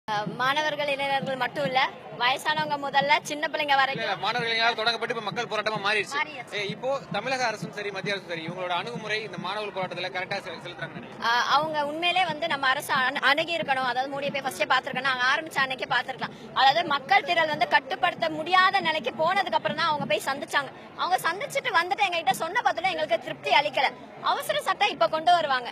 மாணவர்கள் இளைஞர்கள் மட்டும் இல்ல, வயசானவங்க முதல்ல சின்ன பிள்ளைங்க வரைக்கும் மாணவர்கள் தொடங்கப்பட்டு இப்ப மக்கள் போராட்டமா மாறிடுச்சு. இப்போ தமிழக அரசும் சரி மத்திய அரசும் சரி இவங்களோட அணுகுமுறை இந்த மாணவர்கள் போராட்டத்துல கரெக்டா செலுத்துறாங்க. அவங்க உண்மையிலே நம்ம அரசு அணுகி இருக்கணும். அதாவது மோடியை போய் ஃபர்ஸ்டே பாத்துருக்கணும். நாங்க ஆரம்பிச்ச அன்னைக்கே பாத்துருக்கலாம். அதாவது மக்கள் திரள் கட்டுப்படுத்த முடியாத நிலைக்கு போனதுக்கு அப்புறம் தான் அவங்க போய் சந்திச்சாங்க. அவங்க சந்திச்சுட்டு வந்துட்டு எங்ககிட்ட சொன்ன பதில எங்களுக்கு திருப்தி அளிக்கல. அவசர சட்டம் இப்ப கொண்டு வருவாங்க.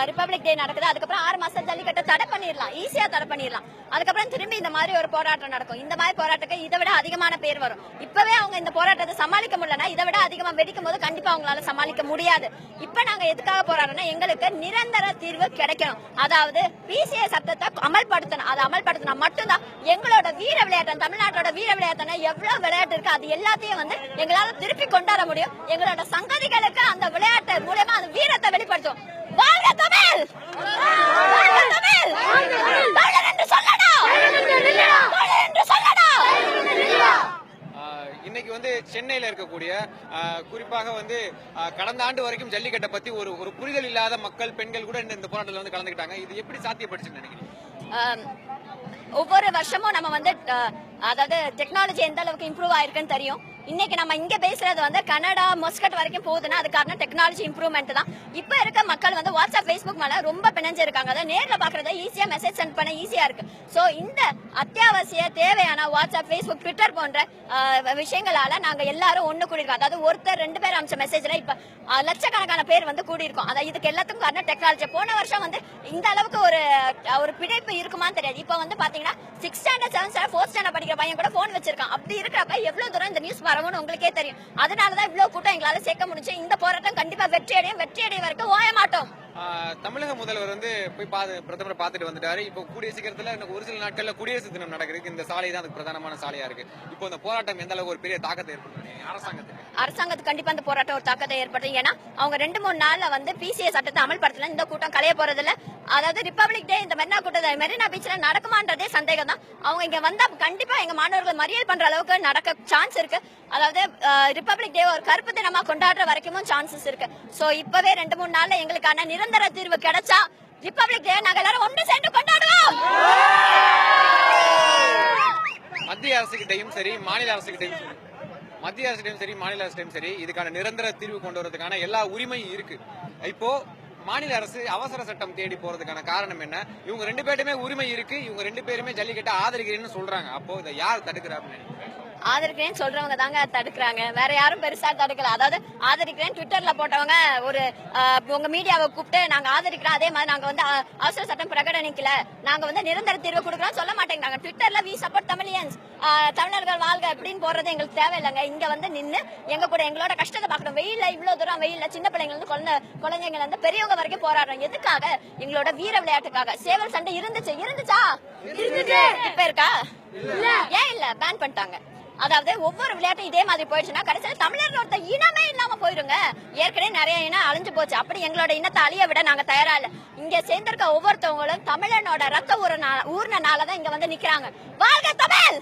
ரிபப்ளிக் டே நடக்குது, அதுக்கப்புறம் 6 மாசம் ஜல்லிக்கட்டை தடை பண்ணிடலாம், ஈஸியா தடை பண்ணிடலாம். அதுக்கப்புறம் திரும்பி இந்த மாதிரி ஒரு போராட்டம் நடக்கும். இந்த மாதிரி போராட்டத்துக்கு இதை விட அதிகமான பேர் வரும். இப்பவே அவங்க இந்த போராட்டத்தை சமாளிக்க முடியலன்னா இதை விட அதிகமா வெடிக்கும் போது கண்டிப்பா அவங்களால சமாளிக்க முடியாது. இப்ப நாங்க எதுக்காக போராடணும்னா எங்களுக்கு நிரந்தர தீர்வு கிடைக்கணும். அதாவது பிசிஏ சட்டத்தை அமல்படுத்தணும். அதை அமல்படுத்தினா மட்டும்தான் எங்களோட வீர விளையாட்டு, தமிழ்நாட்டோட வீர விளையாட்டுனா எவ்வளவு விளையாட்டு இருக்கு அது எல்லாத்தையும் எங்களால திருப்பி கொண்டாட முடியும். எங்களோட சங்கதிகளுக்கு அந்த விளையாட்டு மூலமா அந்த வீரத்தை வெளிப்படுத்தும். வாழ்க தமிழ்! வாழ்க தமிழ்! தமிழர் என்று சொல்லணும்! தமிழர் என்று சொல்லணும்! இன்னைக்கு சென்னையில இருக்கக்கூடிய குறிப்பாக கடந்த ஆண்டு வரைக்கும் ஜல்லிக்கட்டை பத்தி ஒரு புரிதல் இல்லாத மக்கள், பெண்கள் கூட இந்த போராட்டத்தில் கலந்துக்கிட்டாங்க. இது எப்படி சாத்தியப்படுச்சுன்னு நினைக்கிறீங்க? ஒவ்வொரு வருஷமும் நம்ம அதாவது டெக்னாலஜி எந்த அளவுக்கு இம்ப்ரூவ் ஆயிருக்குன்னு தெரியும். இன்னைக்கு நம்ம இங்க பேசுறது கனடா மஸ்கட் வரைக்கும் போகுதுன்னா அது காரணம் டெக்னாலஜி இம்ப்ரூவ்மெண்ட் தான். இப்ப இருக்க மக்கள் வாட்ஸ்அப், ஃபேஸ்புக் மேல ரொம்ப பிணைஞ்சு இருக்காங்க. அதை நேர்ல பாக்குறத ஈஸியா மெசேஜ் சென்ட் பண்ண ஈஸியா இருக்கு. சோ இந்த அத்தியாவசிய தேவையான வாட்ஸ்அப், ஃபேஸ்புக், ட்விட்டர் போன்ற விஷயங்களால நாங்க எல்லாரும் ஒண்ணு கூடியிருக்கோம். அதாவது ஒருத்தர் 2 பேர் அமைச்ச மெசேஜ்ல இப்ப லட்சக்கணக்கான பேர் கூடியிருக்கோம். அதாவது இதுக்கு எல்லாத்துக்கும் காரணம் டெக்னாலஜி. போன வருஷம் இந்த அளவுக்கு ஒரு பிணைப்பு இருக்குமான்னு தெரியாது. இப்ப பாத்தீங்கன்னா 6th standard 7th standard 4th standard படிக்கிற பையன் கூட போன் வச்சிருக்கான். அப்படி இருக்கிறப்ப எவ்வளவு தூரம் இந்த நியூஸ் பரவும்னு உங்களுக்கே தெரியும். அதனாலதான் இவ்வளவு கூட்டம் எங்களால சேர்க்க முடிஞ்சு. இந்த போராட்டம் கண்டிப்பா வெற்றி அடைய வரைக்கும் ஓய மாட்டோம். தமிழக முதல்வர் போய் பிரதமரை பார்த்துட்டு வந்துட்டாரு. இப்போ கூடிய சீக்கிரத்துல ஒரு சில நாட்கள்ல குடியரசு தினம் நடக்குது. இந்த சாலை தான் அதுக்கு பிரதானமான சாலையா இருக்கு. இப்போ இந்த போராட்டம் எந்த அளவுக்கு ஒரு பெரிய தாக்கத்தை ஏற்படுத்தும் அரசாங்கத்துக்கு? கண்டிப்பா இந்த போராட்டம் ஒரு தாக்கத்தை ஏற்படுத்தும். ஏன்னா அவங்க 2-3 நாள்ல பிசிஏ சட்டத்தை அமல்படுத்தல. இந்த கூட்டம் கலைய போறது இல்ல. அதாவது ரிபப்ளிக் டே இந்த மெரினா பீச்ல நடக்குமான்றதே சந்தேகம் தான். அவங்க இங்க வந்தா கண்டிப்பா எங்க மாணவர்கள் மறியல் பண்ற அளவுக்கு நடக்க சான்ஸ் இருக்கு. அதாவது ரிபப்ளிக் டே ஒரு கருப்பு தினமா கொண்டாடுற வரைக்கும் சான்சஸ் இருக்கு. சோ இப்பவே 2-3 நாள்ல எங்களுக்கான நிரந்தர தீர்வு கிடைச்சா ரிபப்ளிக் டே நாங்க எல்லாரும் ஒன்று சேர்ந்து கொண்டாடுவோம். மத்திய அரசுகிட்டையும் சரி மாநில அரசுகிட்டையும் சரி இதுக்கான நிரந்தர தீர்வு கொண்டு வரதுக்கான எல்லா உரிமையும் இருக்கு. இப்போ மாநில அரசு அவசர சட்டம் தேடி போறதுக்கான காரணம் என்ன? இவங்க 2 பேருமே உரிமை இருக்கு, இவங்க 2 பேருமே ஜல்லிக்கட்டை ஆதரிக்கிறேன்னு சொல்றாங்க. அப்போ இதை யார் தடுக்கிறாங்க? ஆதரிக்கிறேன்னு சொல்றவங்க தாங்க தடுக்கிறாங்க. வேற யாரும் பெருசா தடுக்கல. அதாவது ஆதரிக்கிறேன் ட்விட்டர்ல போட்டவங்க உங்க மீடியாவை கூப்பிட்டு நாங்க ஆதரிக்கிறோம், அதே மாதிரி நாங்க அவசர சட்டம் பிரகடனிக்கல, நாங்க நிரந்தர தீர்வு கொடுக்கறோம் சொல்ல மாட்டேங்கிறாங்க. ட்விட்டர்ல வி சப்போர்ட் தமிழியன்ஸ், தமிழர்கள் வாழ்க அப்படின்னு போறது எங்களுக்கு தேவையில்லைங்க. இங்க நின்னு எங்க கூட எங்களோட கஷ்டத்தை பாக்கணும். வெயில்ல இவ்வளவு தூரம் வெயில்ல சின்ன பிள்ளைங்க குழந்தைங்க பெரியவங்க வரைக்கும் போராடுறோம். எதுக்காக? எங்களோட வீர விளையாட்டுக்காக. சேவல் சண்டை இருந்துச்சா? இப்ப இருக்கா? ஏன் இல்ல? பேன் பண்ணிட்டாங்க. அதாவது ஒவ்வொரு விளையாட்டும் இதே மாதிரி போயிடுச்சுன்னா கடைசியில் தமிழர்களோட இனமே இல்லாம போயிருங்க. ஏற்கனவே நிறைய இனம் அழிஞ்சு போச்சு. அப்படி எங்களோட இனத்தை அழிய விட நாங்க தயாரா இல்ல. இங்க சேர்ந்திருக்க ஒவ்வொருத்தவங்களும் தமிழனோட ரத்த ஊர்னனாலதான் இங்க நிக்கிறாங்க. வாழ்க தமிழ்!